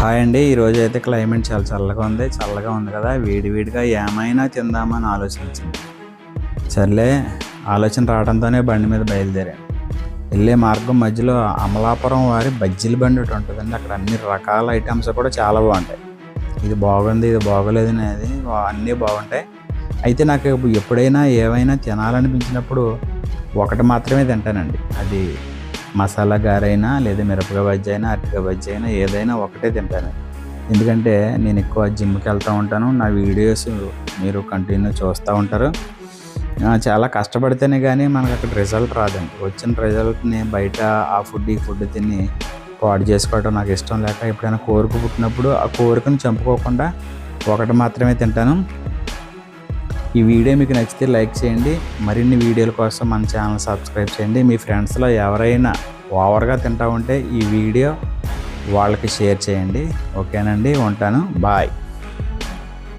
Hi అండి. ఈరోజు అయితే క్లైమేట్ చాలా చల్లగా ఉంది కదా, వేడివేడిగా ఏమైనా తిందామని ఆలోచించింది. సర్లే, ఆలోచన రావడంతోనే బండి మీద బయలుదేరాను. వెళ్ళే మార్గం మధ్యలో అమలాపురం వారి బజ్జీల బండి ఒకటి ఉంటుందండి. అక్కడ అన్ని రకాల ఐటమ్స్ కూడా చాలా బాగుంటాయి. ఇది బాగుంది, ఇది బాగోలేదు అనేది అన్నీ బాగుంటాయి. అయితే నాకు ఎప్పుడైనా ఏవైనా తినాలనిపించినప్పుడు ఒకటి మాత్రమే తింటానండి. అది మసాలా గారైనా, లేదా మిరపకాయ బజ్జీ అయినా, అరటికాయ బజ్జీ అయినా, ఏదైనా ఒకటే తింటాను. ఎందుకంటే నేను ఎక్కువ జిమ్కి వెళ్తూ ఉంటాను. నా వీడియోస్ మీరు కంటిన్యూ చూస్తూ ఉంటారు. చాలా కష్టపడితేనే కానీ మనకు అక్కడ రిజల్ట్ రాదండి. వచ్చిన రిజల్ట్ని బయట ఆ ఫుడ్ ఈ ఫుడ్ తిని పాడు చేసుకోవడం నాకు ఇష్టం లేక, ఎప్పుడైనా కోరిక పుట్టినప్పుడు ఆ కోరికను చంపుకోకుండా ఒకటి మాత్రమే తింటాను. ఈ వీడియో మీకు నచ్చితే లైక్ చేయండి. మరిన్ని వీడియోల కోసం మన ఛానల్ సబ్స్క్రైబ్ చేయండి. మీ ఫ్రెండ్స్లో ఎవరైనా ఓవర్గా తింటా ఉంటే ఈ వీడియో వాళ్ళకి షేర్ చేయండి. ఓకేనండి, ఉంటాను. బాయ్.